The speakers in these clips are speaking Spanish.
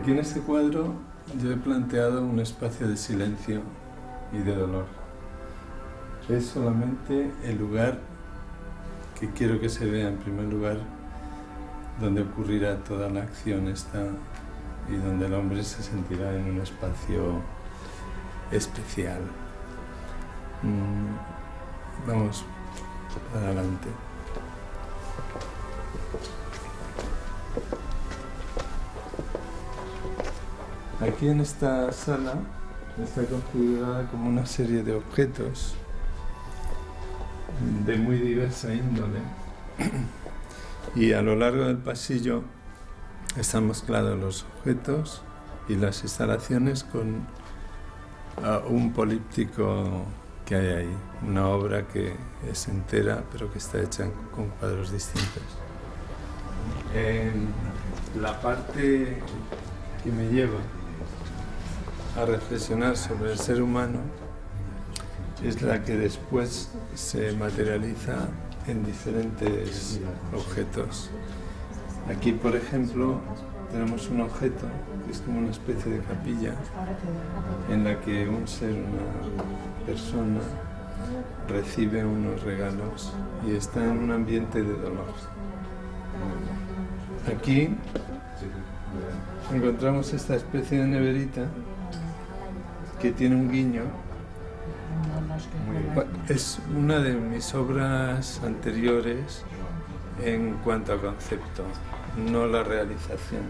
Aquí en este cuadro yo he planteado un espacio de silencio y de dolor. Es solamente el lugar que quiero que se vea en primer lugar, donde ocurrirá toda la acción esta y donde el hombre se sentirá en un espacio especial. Vamos adelante. Aquí en esta sala está configurada como una serie de objetos de muy diversa índole y a lo largo del pasillo están mezclados los objetos y las instalaciones con un políptico que hay ahí, una obra que es entera pero que está hecha con cuadros distintos. En la parte que me lleva a reflexionar sobre el ser humano es la que después se materializa en diferentes objetos. Aquí, por ejemplo, tenemos un objeto que es como una especie de capilla en la que un ser, una persona, recibe unos regalos y está en un ambiente de dolor. Aquí encontramos esta especie de neverita que tiene un guiño. Es una de mis obras anteriores en cuanto a concepto, no la realización.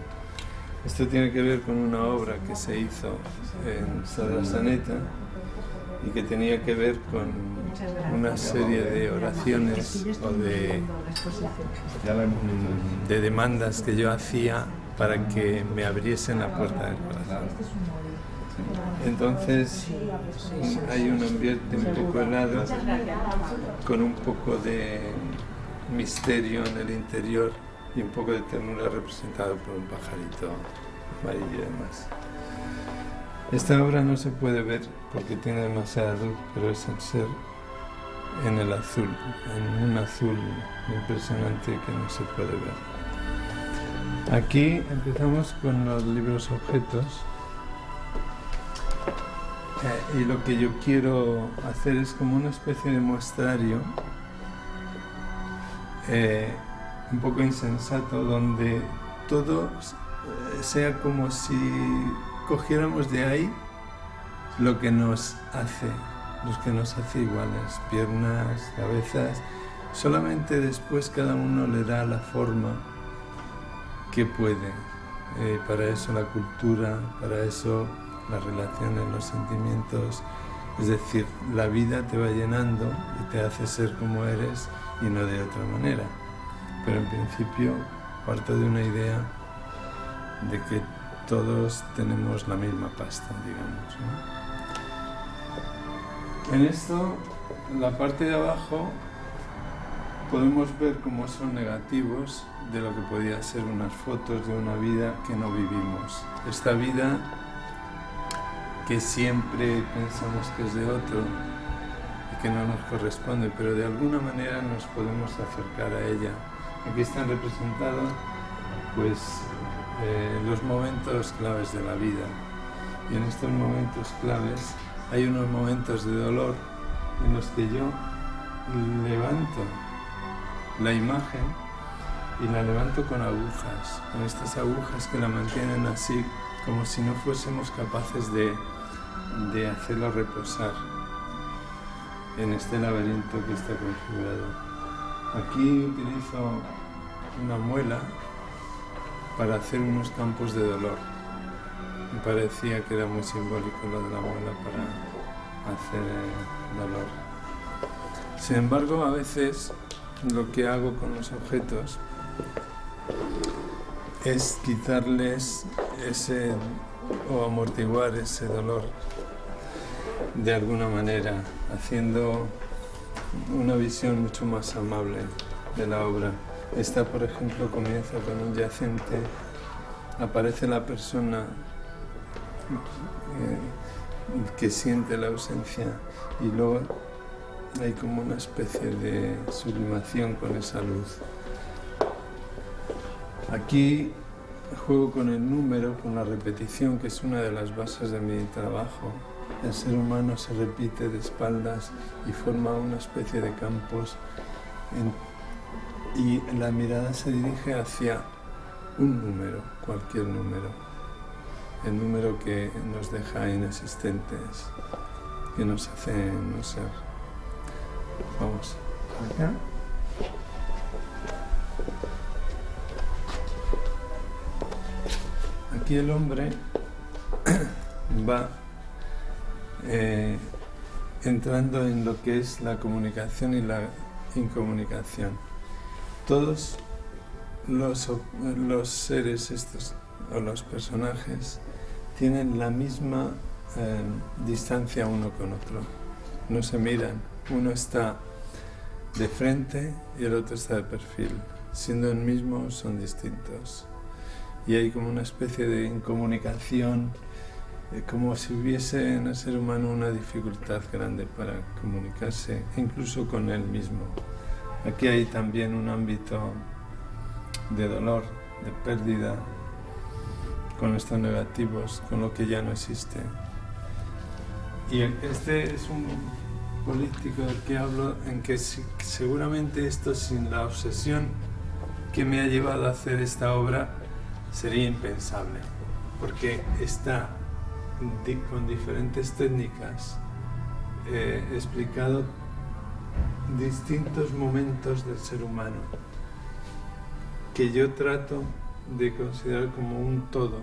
Esto tiene que ver con una obra que se hizo en Sadrasaneta y que tenía que ver con una serie de oraciones o de demandas que yo hacía para que me abriesen la puerta del corazón. Entonces hay un ambiente un poco helado, con un poco de misterio en el interior y un poco de ternura representado por un pajarito amarillo y demás. Esta obra no se puede ver porque tiene demasiada luz, pero es el ser en el azul, en un azul impresionante que no se puede ver. Aquí empezamos con los libros objetos. Y lo que yo quiero hacer es como una especie de muestrario un poco insensato, donde todo sea como si cogiéramos de ahí lo que nos hace iguales, piernas, cabezas. Solamente después cada uno le da la forma que puede. Para eso la cultura, para eso las relaciones, los sentimientos, es decir, la vida te va llenando y te hace ser como eres y no de otra manera. Pero en principio parto de una idea de que todos tenemos la misma pasta, digamos, ¿no? En esto, en la parte de abajo, podemos ver cómo son negativos de lo que podía ser unas fotos de una vida que no vivimos. Esta vida que siempre pensamos que es de otro y que no nos corresponde, pero de alguna manera nos podemos acercar a ella. Aquí están representados los momentos claves de la vida, y en estos momentos claves hay unos momentos de dolor en los que yo levanto la imagen y la levanto con agujas, con estas agujas que la mantienen así, como si no fuésemos capaces de hacerlo reposar en este laberinto que está configurado. Aquí utilizo una muela para hacer unos campos de dolor. Me parecía que era muy simbólico lo de la muela para hacer dolor. Sin embargo, a veces lo que hago con los objetos es quitarles o amortiguar ese dolor de alguna manera, haciendo una visión mucho más amable de la obra. Esta, por ejemplo, comienza con un yacente, aparece la persona que siente la ausencia y luego hay como una especie de sublimación con esa luz. Aquí juego con el número, con la repetición, que es una de las bases de mi trabajo. El ser humano se repite de espaldas y forma una especie de campos y la mirada se dirige hacia un número, cualquier número, el número que nos deja inexistentes, que nos hace no ser. Vamos acá. Aquí el hombre va entrando en lo que es la comunicación y la incomunicación. Todos los seres estos, o los personajes, tienen la misma distancia uno con otro. No se miran, uno está de frente y el otro está de perfil. Siendo el mismo, son distintos. Y hay como una especie de incomunicación, como si hubiese en el ser humano una dificultad grande para comunicarse, incluso con él mismo. Aquí hay también un ámbito de dolor, de pérdida, con estos negativos, con lo que ya no existe. Y este es un político del que hablo, en que seguramente esto, sin la obsesión que me ha llevado a hacer esta obra, sería impensable, porque está con diferentes técnicas explicado distintos momentos del ser humano que yo trato de considerar como un todo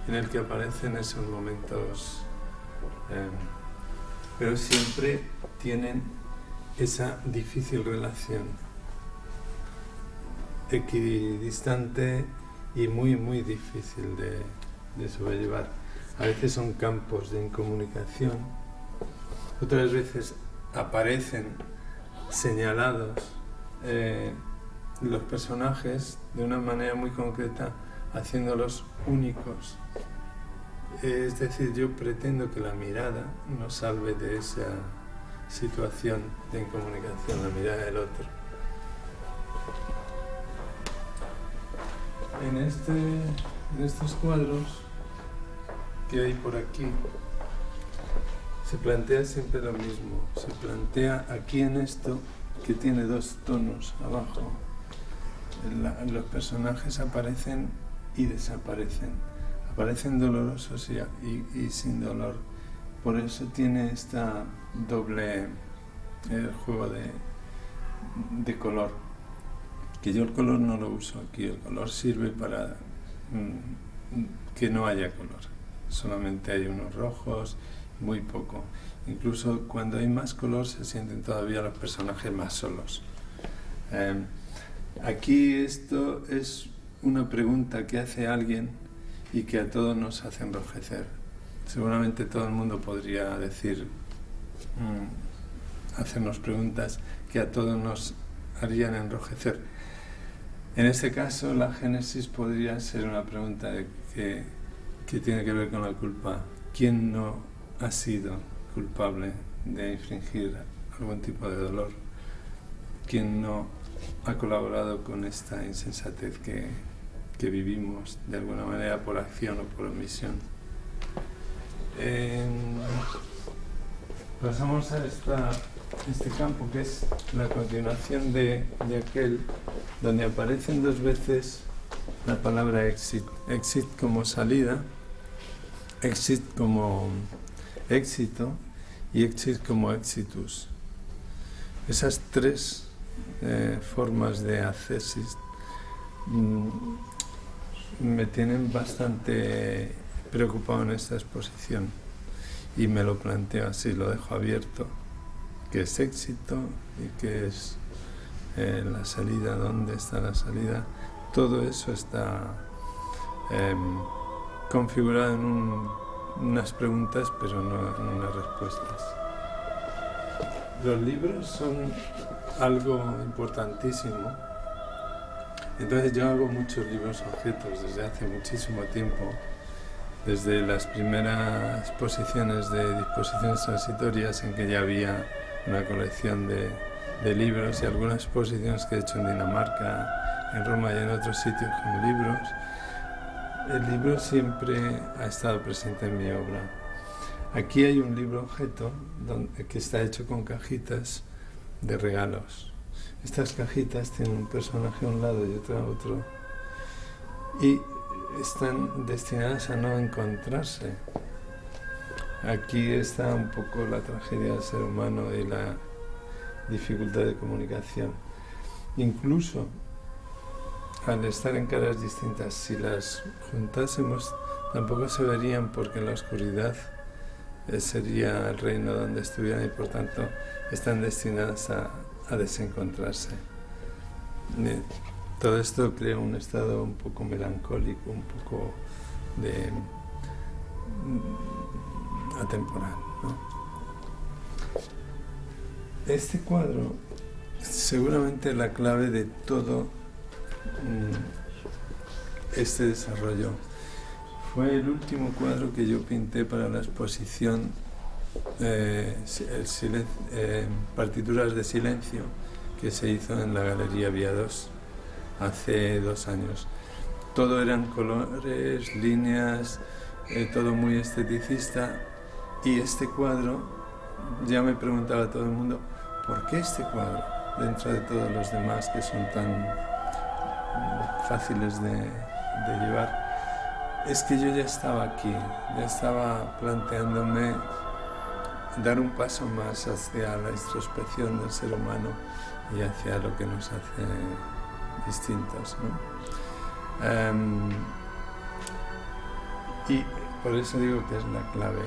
en el que aparecen esos momentos, pero siempre tienen esa difícil relación equidistante y muy muy difícil de sobrellevar. A veces son campos de incomunicación, otras veces aparecen señalados los personajes de una manera muy concreta, haciéndolos únicos. Es decir, yo pretendo que la mirada nos salve de esa situación de incomunicación, la mirada del otro. En estos cuadros que hay por aquí, se plantea siempre lo mismo. Se plantea aquí en esto, que tiene dos tonos abajo. Los personajes aparecen y desaparecen. Aparecen dolorosos y sin dolor. Por eso tiene esta doble juego de color. Que yo el color no lo uso aquí. El color sirve para que no haya color. Solamente hay unos rojos, muy poco. Incluso cuando hay más color se sienten todavía los personajes más solos. Aquí esto es una pregunta que hace alguien y que a todos nos hace enrojecer. Seguramente todo el mundo podría decir, hacernos preguntas que a todos nos harían enrojecer. En este caso, la génesis podría ser una pregunta que tiene que ver con la culpa. ¿Quién no ha sido culpable de infringir algún tipo de dolor? ¿Quién no ha colaborado con esta insensatez que vivimos de alguna manera por acción o por omisión? Pasamos a este campo, que es la continuación de aquel donde aparecen dos veces la palabra exit. Exit como salida, exit como éxito y exit como exitus. Esas tres formas de accesis me tienen bastante preocupado en esta exposición y me lo planteo así, lo dejo abierto, qué es éxito y qué es la salida, dónde está la salida. Todo eso está configurado en unas preguntas, pero no en unas respuestas. Los libros son algo importantísimo. Entonces yo hago muchos libros objetos desde hace muchísimo tiempo, desde las primeras exposiciones de disposiciones transitorias, en que ya había una colección de libros, y algunas exposiciones que he hecho en Dinamarca, en Roma y en otros sitios como libros. el libro siempre ha estado presente en mi obra. Aquí hay un libro objeto que está hecho con cajitas de regalos. Estas cajitas tienen un personaje a un lado y otro a otro y están destinadas a no encontrarse. Aquí está un poco la tragedia del ser humano y la dificultad de comunicación. Incluso al estar en caras distintas, si las juntásemos, tampoco se verían porque en la oscuridad sería el reino donde estuvieran y por tanto están destinadas a desencontrarse. Todo esto crea un estado un poco melancólico, un poco de atemporal, ¿no? Este cuadro seguramente la clave de todo este desarrollo. Fue el último cuadro que yo pinté para la exposición Partituras de Silencio, que se hizo en la Galería Vía 2 hace 2 años. Todo eran colores, líneas, todo muy esteticista. Y este cuadro, ya me preguntaba todo el mundo, ¿por qué este cuadro? Dentro de todos los demás que son tan fáciles de llevar. Es que yo ya estaba aquí, ya estaba planteándome dar un paso más hacia la introspección del ser humano y hacia lo que nos hace distintos, ¿no? Y por eso digo que es la clave.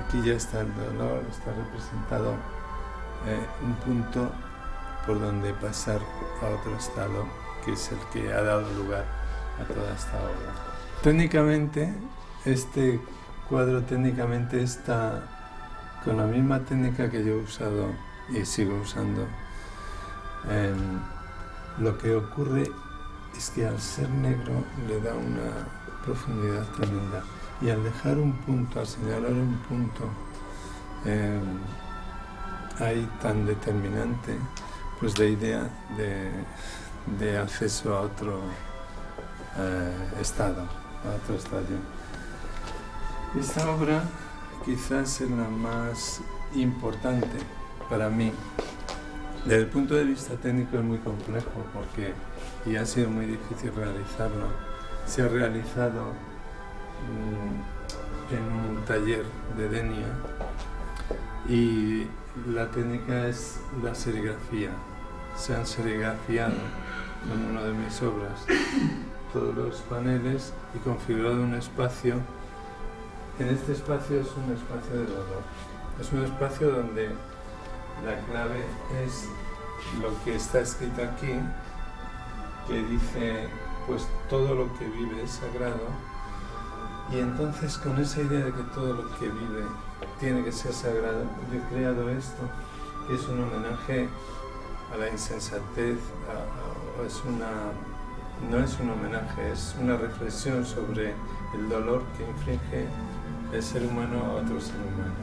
Aquí ya está el dolor, está representado un punto por donde pasar a otro estado, que es el que ha dado lugar a toda esta obra. Técnicamente, este cuadro está con la misma técnica que yo he usado y sigo usando. Lo que ocurre es que al ser negro le da una profundidad tremenda y al dejar un punto, al señalar un punto ahí tan determinante, pues de idea de acceso a otro estado, a otro estadio. Esta obra quizás es la más importante para mí. Desde el punto de vista técnico es muy complejo porque y ha sido muy difícil realizarlo. Se ha realizado en un taller de Denia y la técnica es la serigrafía. Se han serigrafiado en una de mis obras todos los paneles y configurado un espacio. En este espacio es un espacio de dolor. Es un espacio donde la clave es lo que está escrito aquí, que dice, pues todo lo que vive es sagrado. Y entonces con esa idea de que todo lo que vive tiene que ser sagrado, yo he creado esto, que es un homenaje a la insensatez, no es un homenaje, es una reflexión sobre el dolor que inflige el ser humano a otro ser humano.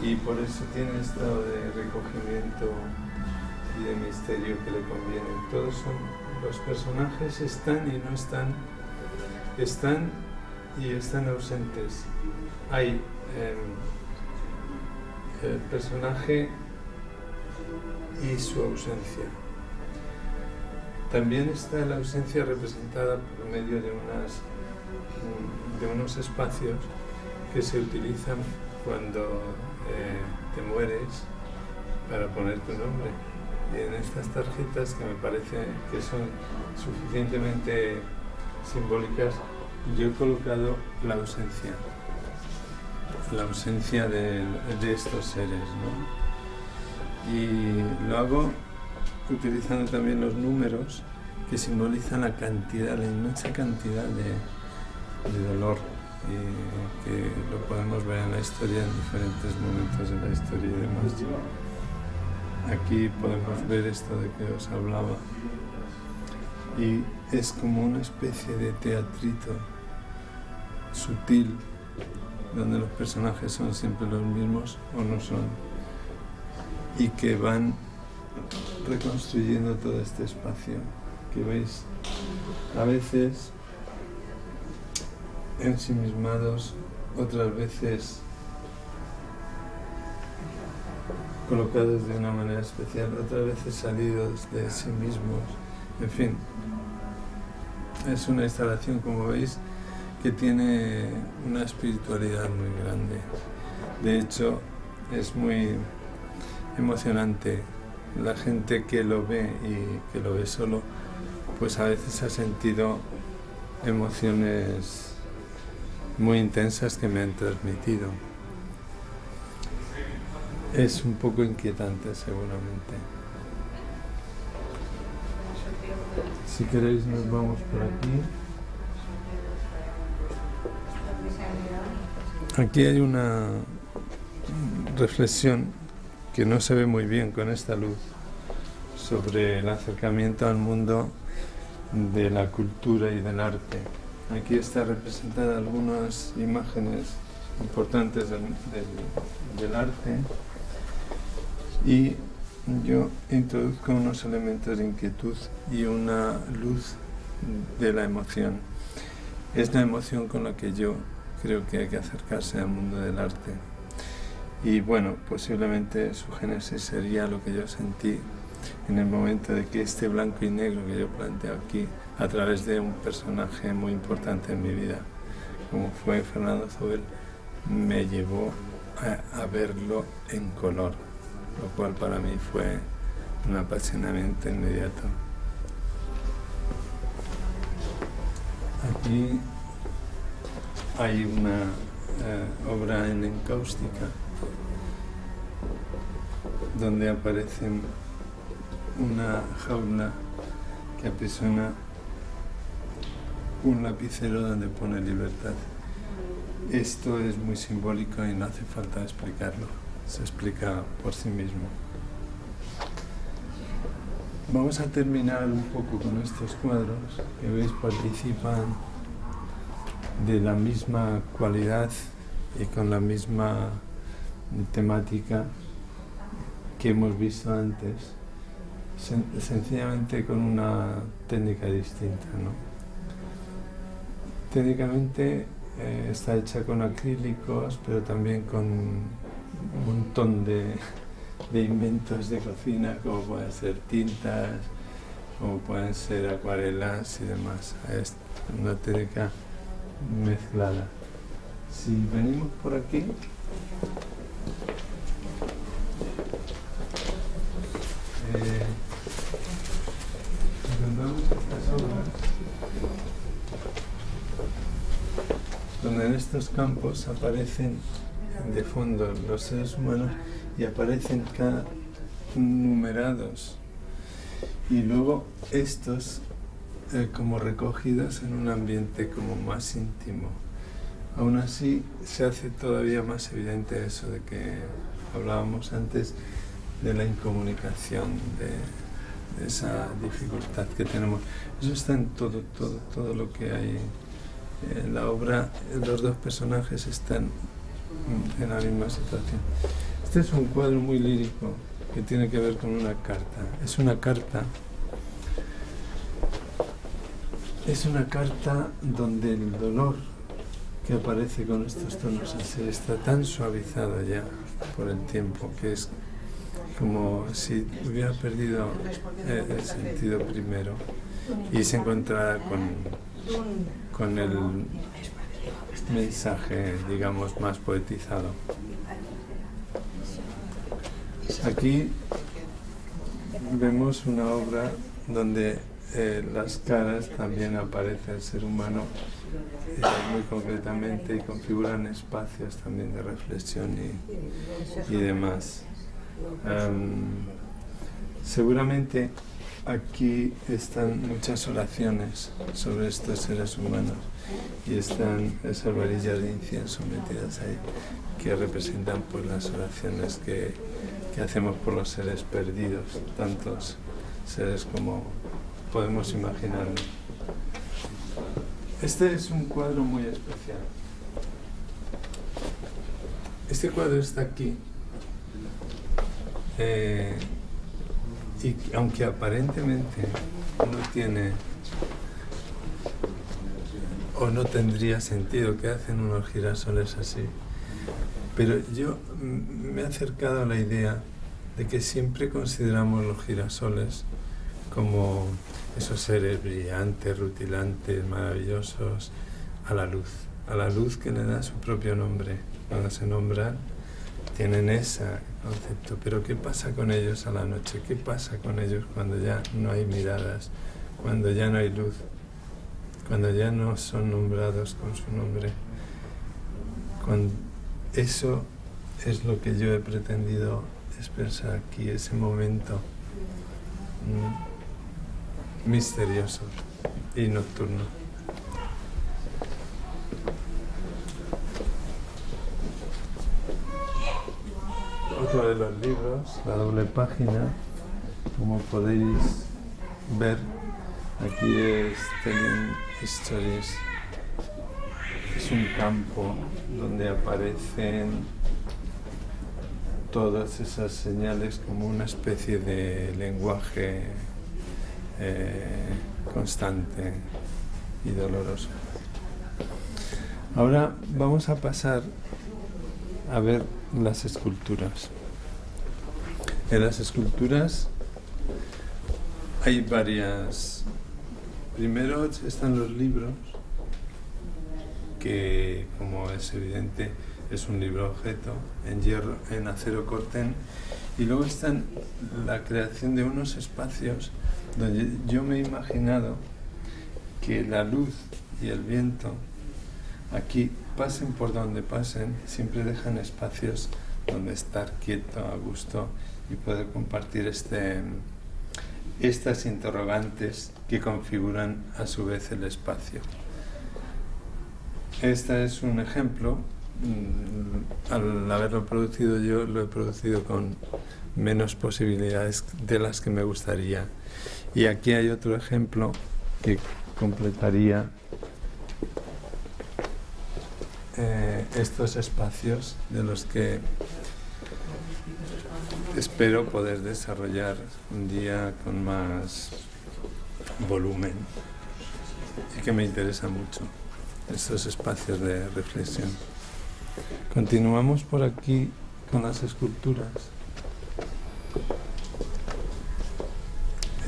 Y por eso tiene estado de recogimiento y de misterio que le conviene. Todos los personajes están y no están, están y están ausentes. Hay el personaje y su ausencia. También está la ausencia representada por medio de unos espacios que se utilizan cuando te mueres para poner tu nombre. Y en estas tarjetas, que me parece que son suficientemente simbólicas, yo he colocado la ausencia de estos seres, ¿no? Y lo hago utilizando también los números que simbolizan la inmensa cantidad de dolor que lo podemos ver en la historia en diferentes momentos de la historia y demás. Aquí podemos ver esto de que os hablaba y es como una especie de teatrito sutil donde los personajes son siempre los mismos o no son y que van reconstruyendo todo este espacio que veis. A veces ensimismados, otras veces colocados de una manera especial, otras veces salidos de sí mismos. En fin, es una instalación, como veis, que tiene una espiritualidad muy grande. De hecho, es muy emocionante. La gente que lo ve y que lo ve solo, pues a veces ha sentido emociones muy intensas que me han transmitido. Es un poco inquietante, seguramente. Si queréis, nos vamos por aquí. Aquí hay una reflexión que no se ve muy bien con esta luz sobre el acercamiento al mundo de la cultura y del arte. Aquí está representada algunas imágenes importantes del arte y yo introduzco unos elementos de inquietud y una luz de la emoción. Es la emoción con la que yo creo que hay que acercarse al mundo del arte. Y bueno, posiblemente su génesis sería lo que yo sentí en el momento de que este blanco y negro que yo planteo aquí, a través de un personaje muy importante en mi vida, como fue Fernando Zobel, me llevó a verlo en color, lo cual para mí fue un apasionamiento inmediato. Aquí hay una obra en encáustica donde aparece una jaula que aprisiona un lapicero donde pone libertad. Esto es muy simbólico y no hace falta explicarlo, se explica por sí mismo. Vamos a terminar un poco con estos cuadros que veis participan de la misma cualidad y con la misma temática que hemos visto antes, sencillamente con una técnica distinta, ¿no? Técnicamente está hecha con acrílicos, pero también con un montón de inventos de cocina, como pueden ser tintas, como pueden ser acuarelas y demás. Es una técnica mezclada. Si venimos por aquí, encontramos estas obras donde en estos campos aparecen de fondo los seres humanos y aparecen cada numerados y luego estos como recogidos en un ambiente como más íntimo. Aún así se hace todavía más evidente eso de que hablábamos antes de la incomunicación, de esa dificultad que tenemos. Eso está en todo lo que hay en la obra. Los dos personajes están en la misma situación. Este es un cuadro muy lírico que tiene que ver con una carta. Es una carta donde el dolor que aparece con estos tonos así está tan suavizado ya por el tiempo que es como si hubiera perdido el sentido primero y se encontrara con el mensaje, digamos, más poetizado. Aquí vemos una obra donde las caras también aparece el ser humano muy concretamente y configuran espacios también de reflexión y demás. Seguramente aquí están muchas oraciones sobre estos seres humanos y están esas varillas de incienso metidas ahí que representan pues las oraciones que hacemos por los seres perdidos, tantos seres como podemos imaginar. Este es un cuadro muy especial. Este cuadro está aquí y aunque aparentemente no tiene o no tendría sentido que hacen unos girasoles así. Pero yo me he acercado a la idea de que siempre consideramos los girasoles como esos seres brillantes, rutilantes, maravillosos, a la luz que le da su propio nombre. Cuando se nombran, tienen ese concepto. Pero ¿qué pasa con ellos a la noche? ¿Qué pasa con ellos cuando ya no hay miradas, cuando ya no hay luz, cuando ya no son nombrados con su nombre? Eso es lo que yo he pretendido expresar aquí, ese momento misterioso y nocturno. Otro de los libros, La doble página, como podéis ver, aquí es Telling Stories. Es un campo donde aparecen todas esas señales como una especie de lenguaje constante y doloroso. Ahora vamos a pasar a ver las esculturas. En las esculturas hay varias. Primero están los libros, que, como es evidente, es un libro objeto en hierro, en acero corten, y luego están la creación de unos espacios donde yo me he imaginado que la luz y el viento aquí, pasen por donde pasen, siempre dejan espacios donde estar quieto, a gusto, y poder compartir estas interrogantes que configuran a su vez el espacio. Este es un ejemplo. Al haberlo producido yo, lo he producido con menos posibilidades de las que me gustaría. Y aquí hay otro ejemplo que completaría estos espacios, de los que espero poder desarrollar un día con más volumen y que me interesa mucho, estos espacios de reflexión. Continuamos por aquí con las esculturas.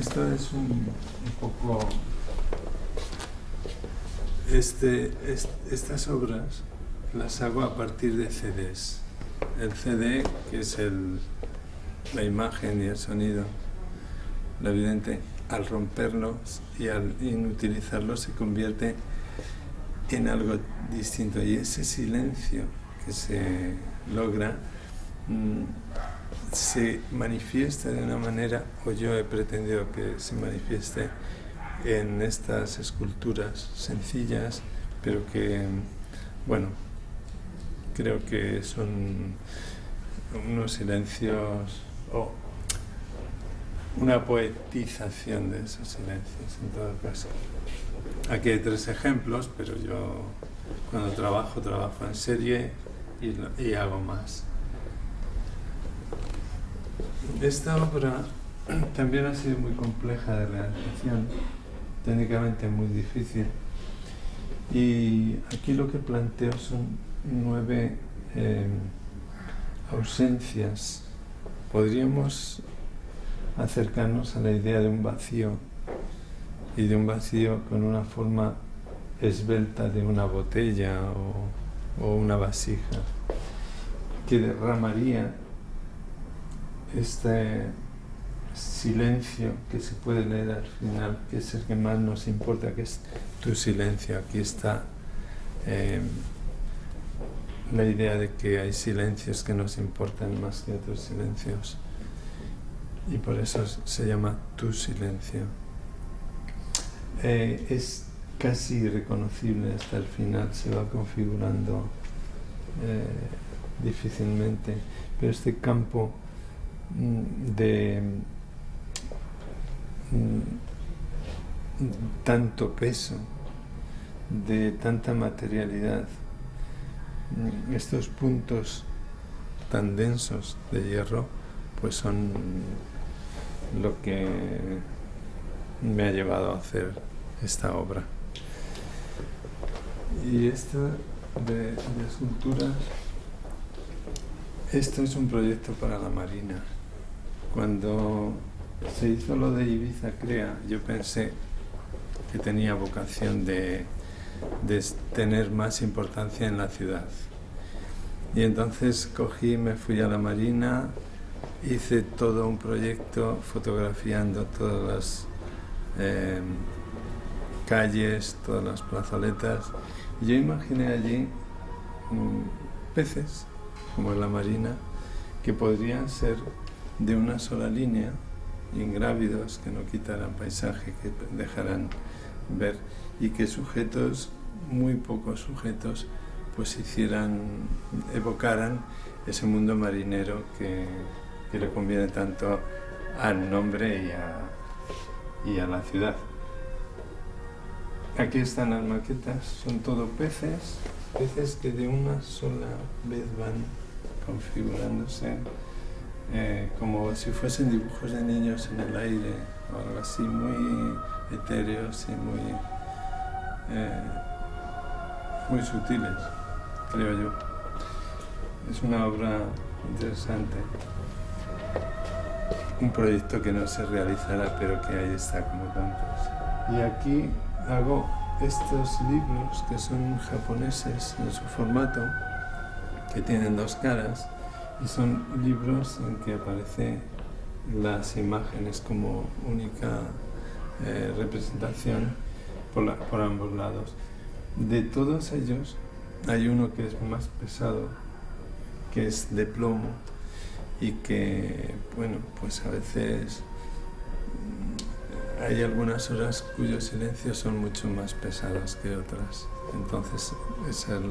Esto es un poco... Estas obras las hago a partir de CDs. El CD, que es la imagen y el sonido, lo evidente, al romperlos y al inutilizarlos se convierte en algo distinto. Y ese silencio que se logra se manifiesta de una manera, o yo he pretendido que se manifieste en estas esculturas sencillas, pero que, bueno, creo que son unos silencios o una poetización de esos silencios, en todo caso. Aquí hay 3 ejemplos, pero yo cuando trabajo en serie y hago más. Esta obra también ha sido muy compleja de realización, técnicamente muy difícil, y aquí lo que planteo son 9 ausencias. Podríamos acercarnos a la idea de un vacío, y de un vacío con una forma esbelta de una botella o una vasija, que derramaría este silencio que se puede leer al final, que es el que más nos importa, que es tu silencio. Aquí está la idea de que hay silencios que nos importan más que otros silencios, y por eso se llama tu silencio. Es casi irreconocible hasta el final, se va configurando difícilmente, pero este campo de tanto peso, de tanta materialidad, estos puntos tan densos de hierro, pues son lo que me ha llevado a hacer esta obra. Y esto de esculturas, esto es un proyecto para la Marina. Cuando se hizo lo de Ibiza Crea, yo pensé que tenía vocación de tener más importancia en la ciudad. Y entonces cogí, me fui a la Marina, hice todo un proyecto fotografiando todas las calles, todas las plazoletas. Y yo imaginé allí peces, como en la Marina, que podrían ser de una sola línea, ingrávidos, que no quitaran paisaje, que dejaran ver, y que sujetos, muy pocos sujetos, pues evocaran ese mundo marinero que le conviene tanto al nombre y a la ciudad. Aquí están las maquetas, son todo peces que de una sola vez van configurándose como si fuesen dibujos de niños en el aire, o algo así, muy etéreos y muy sutiles, creo yo. Es una obra interesante, un proyecto que no se realizará, pero que ahí está como tantos. Y aquí hago estos libros que son japoneses en su formato, que tienen dos caras, y son libros en que aparecen las imágenes como única representación por ambos lados. De todos ellos hay uno que es más pesado, que es de plomo, y que, bueno, pues a veces hay algunas horas cuyos silencios son mucho más pesados que otras. Entonces, ese es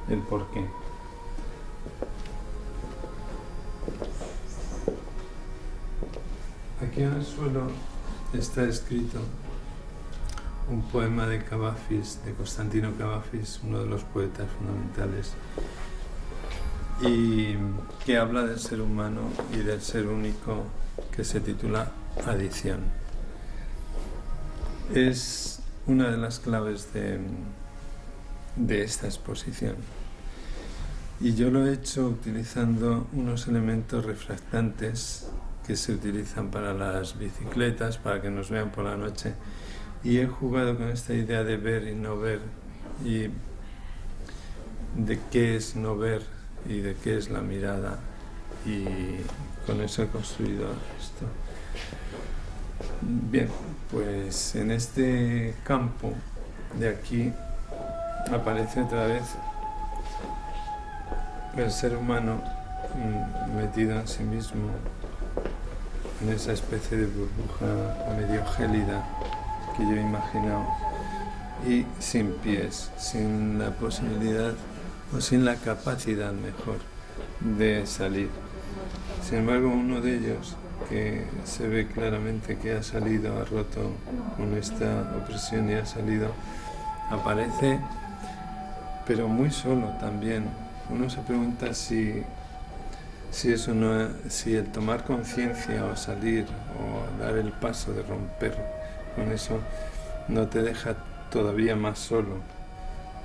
el porqué. Aquí en el suelo está escrito un poema de Kavafis, de Constantino Kavafis, uno de los poetas fundamentales, y que habla del ser humano y del ser único, que se titula Adición. Es una de las claves de esta exposición. Y yo lo he hecho utilizando unos elementos refractantes que se utilizan para las bicicletas, para que nos vean por la noche. Y he jugado con esta idea de ver y no ver, y de qué es no ver y de qué es la mirada. Y con eso he construido esto. Bien, pues en este campo de aquí aparece otra vez el ser humano metido en sí mismo, en esa especie de burbuja medio gélida que yo he imaginado, y sin pies, sin la posibilidad o sin la capacidad, mejor, de salir. Sin embargo, uno de ellos, que se ve claramente que ha salido, ha roto con esta opresión y ha salido, aparece, pero muy solo también. Uno se pregunta si eso no, si el tomar conciencia o salir o dar el paso de romper con eso no te deja todavía más solo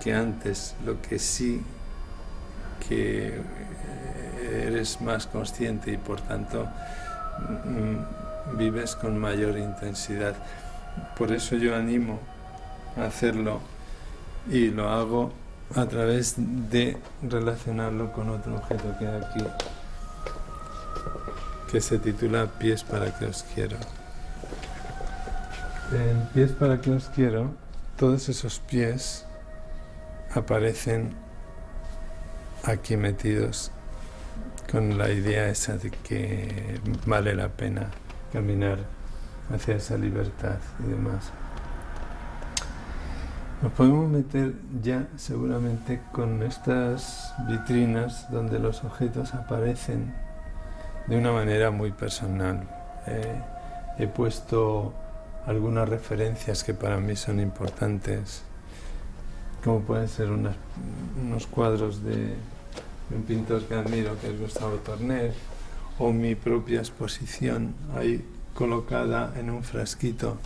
que antes, lo que sí que eres más consciente y por tanto vives con mayor intensidad. Por eso yo animo a hacerlo, y lo hago a través de relacionarlo con otro objeto que hay aquí, que se titula Pies para que os quiero. En Pies para que os quiero, todos esos pies aparecen aquí metidos con la idea esa de que vale la pena caminar hacia esa libertad y demás. Nos podemos meter ya seguramente con estas vitrinas donde los objetos aparecen de una manera muy personal. He puesto algunas referencias que para mí son importantes, como pueden ser unos cuadros de un pintor que admiro, que es Gustavo Torner, o mi propia exposición ahí colocada en un frasquito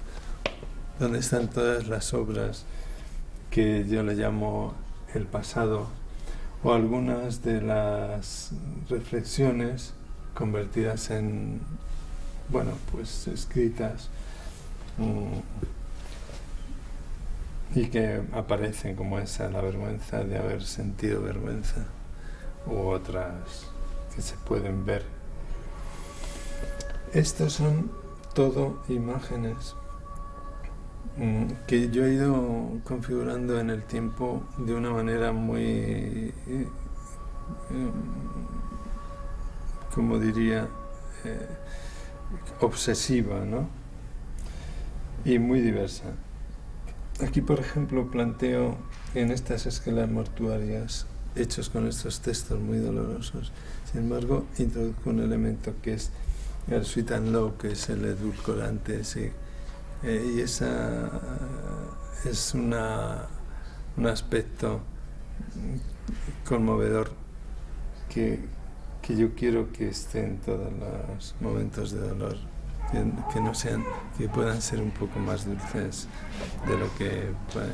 donde están todas las obras que yo le llamo el pasado, o algunas de las reflexiones convertidas en, bueno, pues escritas, y que aparecen como esa, la vergüenza de haber sentido vergüenza, u otras que se pueden ver. Estos son todo imágenes que yo he ido configurando en el tiempo de una manera muy, como diría, obsesiva, ¿no? Y muy diversa. Aquí, por ejemplo, planteo en estas esquelas mortuarias, hechos con estos textos muy dolorosos, sin embargo, introduzco un elemento que es el sweet and low, que es el edulcorante ese, y esa es un aspecto conmovedor que yo quiero que esté en todos los momentos de dolor, que no sean, que puedan ser un poco más dulces de lo que pueden,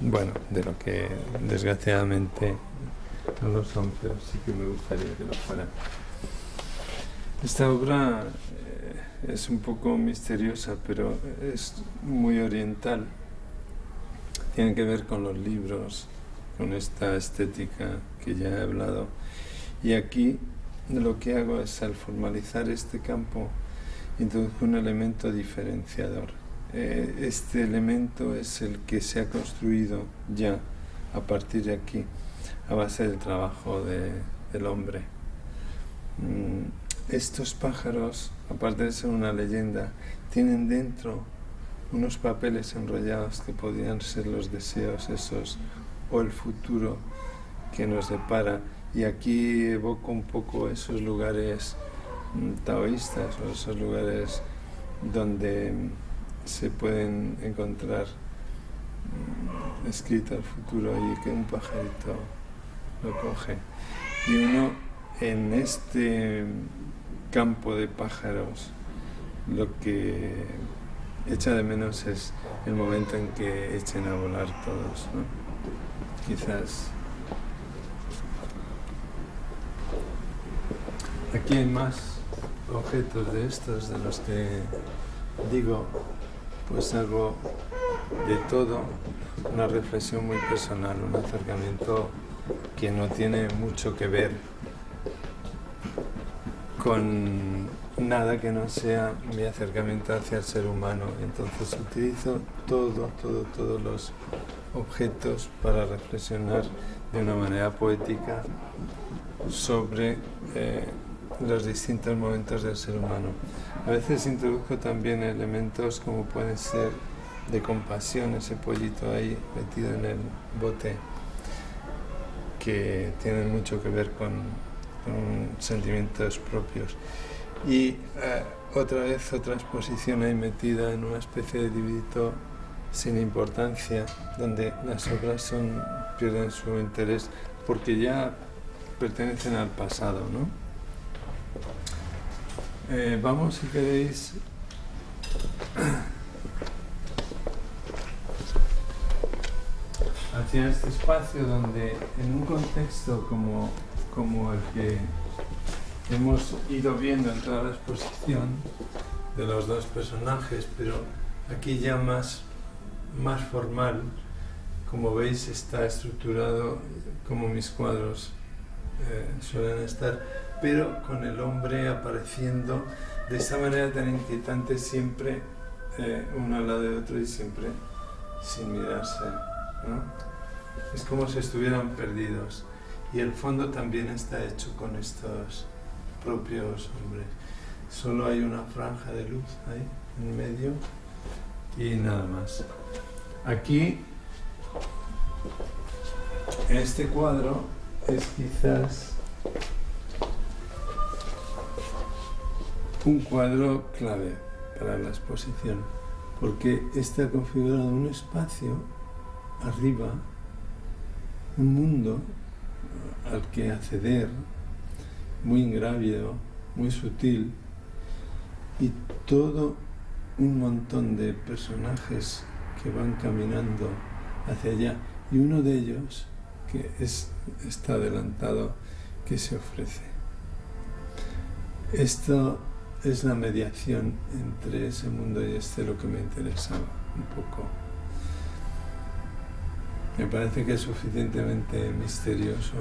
bueno, de lo que desgraciadamente no lo son, pero sí que me gustaría que lo fueran. Esta obra es un poco misteriosa, pero es muy oriental. Tiene que ver con los libros, con esta estética que ya he hablado. Y aquí lo que hago es, al formalizar este campo, introduzco un elemento diferenciador. Este elemento es el que se ha construido ya a partir de aquí, a base del trabajo del hombre. Estos pájaros, aparte de ser una leyenda, tienen dentro unos papeles enrollados que podrían ser los deseos esos o el futuro que nos depara. Y aquí evoco un poco esos lugares taoístas, o esos lugares donde se pueden encontrar escrito el futuro y que un pajarito lo coge. Y uno, en este campo de pájaros, lo que echa de menos es el momento en que echen a volar todos, ¿no? Quizás aquí hay más objetos de estos, de los que digo, pues hago de todo una reflexión muy personal, un acercamiento que no tiene mucho que ver con nada que no sea mi acercamiento hacia el ser humano. Entonces utilizo todos los objetos para reflexionar de una manera poética sobre los distintos momentos del ser humano. A veces introduzco también elementos como pueden ser de compasión, ese pollito ahí metido en el bote, que tienen mucho que ver con sentimientos propios. Y otra vez otra exposición ahí metida en una especie de librito sin importancia, donde las obras pierden su interés porque ya pertenecen al pasado, ¿no? Vamos, si queréis, hacia este espacio donde, en un contexto como el que hemos ido viendo en toda la exposición de los dos personajes, pero aquí ya más formal, como veis está estructurado como mis cuadros suelen estar, pero con el hombre apareciendo de esta manera tan inquietante, siempre uno al lado de otro y siempre sin mirarse, ¿no? Es como si estuvieran perdidos. Y el fondo también está hecho con estos propios hombres. Solo hay una franja de luz ahí en medio y nada más. Aquí, este cuadro es quizás un cuadro clave para la exposición, porque está configurado un espacio arriba, un mundo al que acceder, muy ingrávido, muy sutil, y todo un montón de personajes que van caminando hacia allá, y uno de ellos, que está adelantado, que se ofrece. Esto es la mediación entre ese mundo y lo que me interesaba un poco. Me parece que es suficientemente misterioso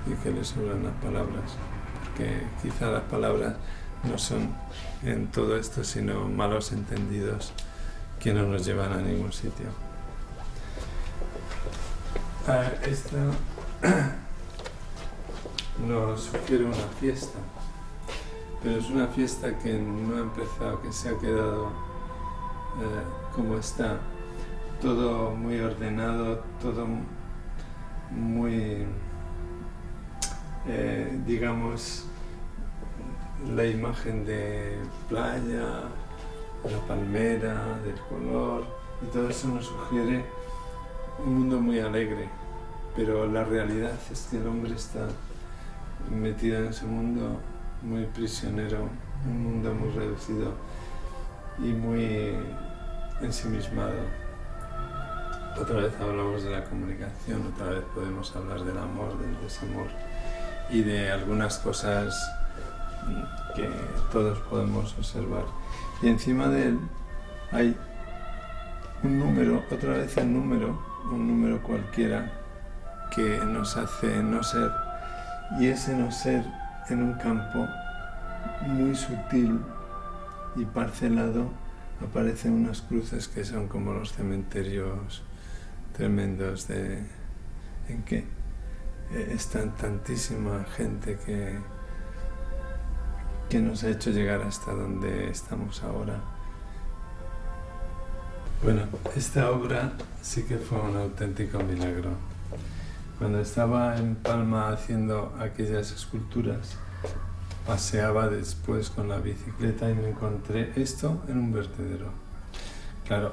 y que le sobran las palabras, porque quizá las palabras no son en todo esto sino malos entendidos que no nos llevan a ningún sitio. Esto nos sugiere una fiesta, pero es una fiesta que no ha empezado, que se ha quedado como está, todo muy ordenado, todo muy, digamos, la imagen de playa, la palmera, del color, y todo eso nos sugiere un mundo muy alegre, pero la realidad es que el hombre está metido en ese mundo muy prisionero, un mundo muy reducido y muy ensimismado. Otra vez hablamos de la comunicación, otra vez podemos hablar del amor, del desamor y de algunas cosas que todos podemos observar. Y encima de él hay un número, otra vez el número, un número cualquiera que nos hace no ser, y ese no ser en un campo muy sutil y parcelado aparecen unas cruces que son como los cementerios tremendos en que están tantísima gente que nos ha hecho llegar hasta donde estamos ahora. Bueno, esta obra sí que fue un auténtico milagro. Cuando estaba en Palma haciendo aquellas esculturas, paseaba después con la bicicleta y me encontré esto en un vertedero. Claro,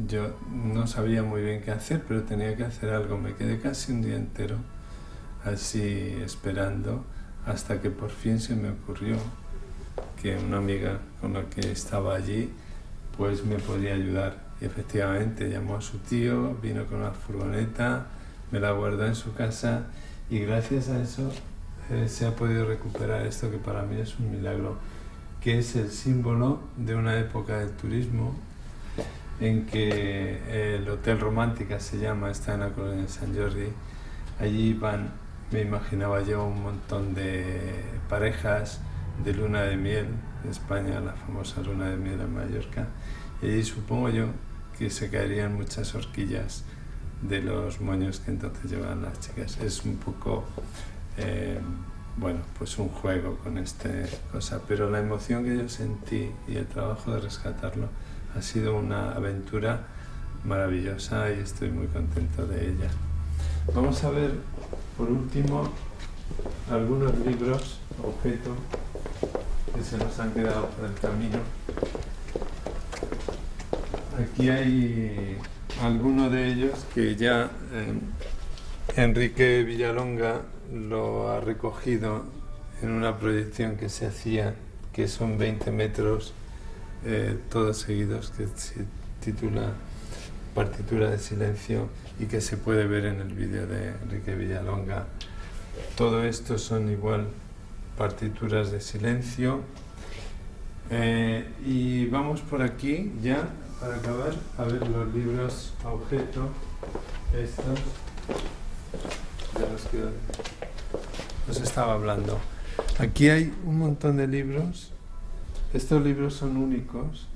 yo no sabía muy bien qué hacer, pero tenía que hacer algo. Me quedé casi un día entero así esperando, hasta que por fin se me ocurrió que una amiga con la que estaba allí pues me podía ayudar. Y efectivamente llamó a su tío, vino con una furgoneta, me la guardó en su casa, y gracias a eso se ha podido recuperar esto que para mí es un milagro, que es el símbolo de una época del turismo en que el Hotel Romántica se llama, está en la colonia de Sant Jordi. Allí van, me imaginaba yo, un montón de parejas de luna de miel, en España la famosa luna de miel en Mallorca, y allí supongo yo que se caerían muchas horquillas de los moños que entonces llevaban las chicas. Es un poco, bueno, pues un juego con esta cosa, pero la emoción que yo sentí y el trabajo de rescatarlo ha sido una aventura maravillosa y estoy muy contento de ella. Vamos a ver, por último, algunos libros, objetos, que se nos han quedado por el camino. Aquí hay alguno de ellos que ya Enrique Villalonga lo ha recogido en una proyección que se hacía, que son 20 metros todos seguidos, que se titula Partitura de Silencio y que se puede ver en el vídeo de Enrique Villalonga. Todo esto son igual partituras de silencio. Y vamos por aquí ya, para acabar, a ver los libros a objeto, estos de los que os estaba hablando. Aquí hay un montón de libros. Estos libros son únicos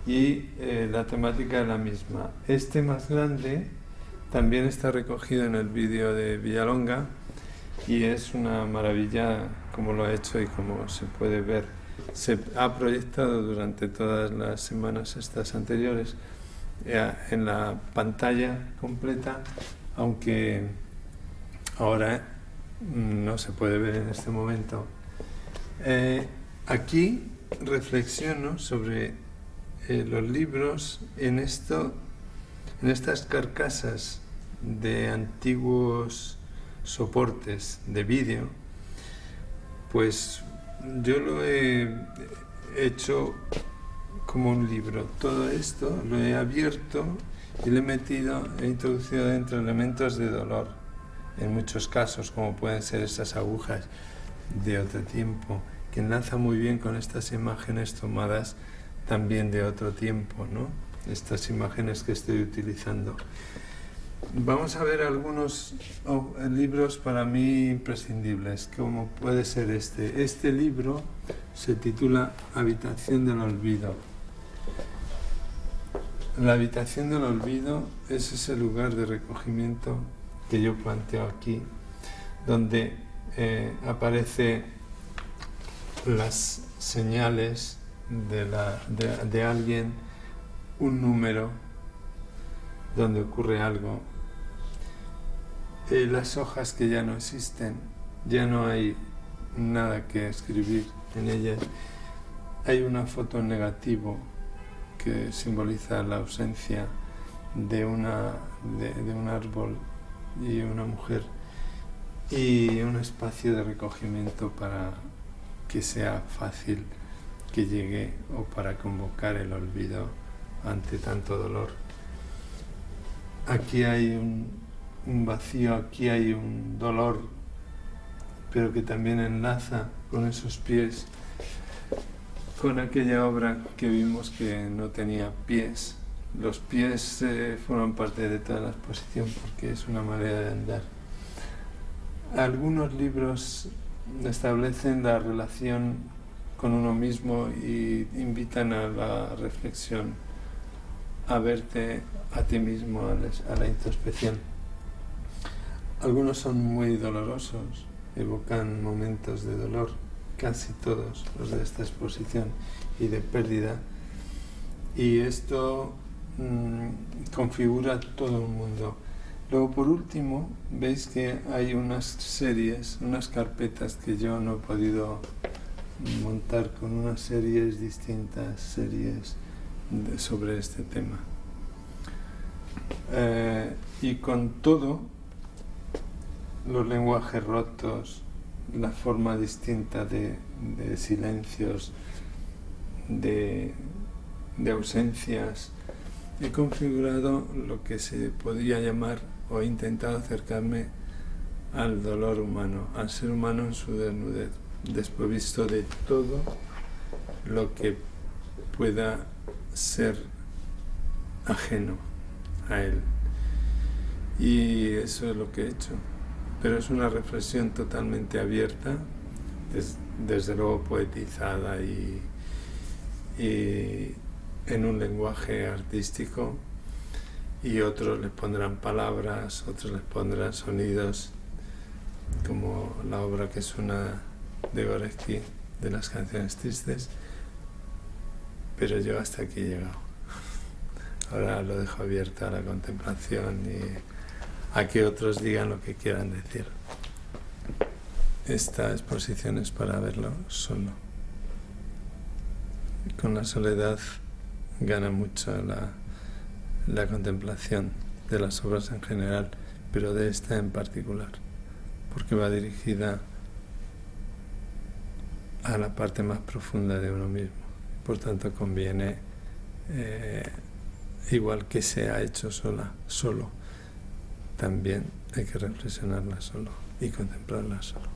y la temática es la misma. Este más grande también está recogido en el vídeo de Villalonga y es una maravilla como lo ha hecho y como se puede ver. Se ha proyectado durante todas las semanas estas anteriores en la pantalla completa, aunque ahora no se puede ver en este momento. Aquí reflexiono sobre los libros en estas carcasas de antiguos soportes de vídeo. Pues yo lo he hecho como un libro. Todo esto lo he abierto y le he introducido dentro elementos de dolor, en muchos casos, como pueden ser esas agujas de otro tiempo, que enlaza muy bien con estas imágenes tomadas también de otro tiempo, ¿no? Estas imágenes que estoy utilizando. Vamos a ver algunos libros para mí imprescindibles, como puede ser este. Este libro se titula Habitación del Olvido. La habitación del olvido es ese lugar de recogimiento que yo planteo aquí, donde aparecen las señales de alguien, un número donde ocurre algo, las hojas que ya no existen, ya no hay nada que escribir en ellas, hay una foto en negativo que simboliza la ausencia de un árbol y una mujer, y un espacio de recogimiento para que sea fácil que llegue, o para convocar el olvido ante tanto dolor. Aquí hay un vacío, aquí hay un dolor, pero que también enlaza con esos pies, con aquella obra que vimos que no tenía pies. Los pies forman parte de toda la exposición porque es una manera de andar. Algunos libros establecen la relación con uno mismo y invitan a la reflexión, a verte a ti mismo, a la introspección. Algunos son muy dolorosos, evocan momentos de dolor, casi todos los de esta exposición, y de pérdida. Y esto configura todo un mundo. Luego, por último, veis que hay unas series, unas carpetas que yo no he podido montar con unas series distintas, sobre este tema. Y con todo, los lenguajes rotos, la forma distinta de silencios, de ausencias, he configurado lo que se podría llamar, o he intentado acercarme al dolor humano, al ser humano en su desnudez, desprovisto de todo lo que pueda ser ajeno a él. Y eso es lo que he hecho. Pero es una reflexión totalmente abierta, desde luego poetizada y en un lenguaje artístico, y otros les pondrán palabras, otros les pondrán sonidos, como la obra que es una de Gorecki, de las canciones tristes, pero yo hasta aquí he llegado. Ahora lo dejo abierto a la contemplación y a que otros digan lo que quieran decir. Esta exposición es para verlo solo. Con la soledad gana mucho la contemplación de las obras en general, pero de esta en particular, porque va dirigida a la parte más profunda de uno mismo. Por tanto, conviene, igual que se ha hecho solo, también hay que reflexionarla solo y contemplarla solo.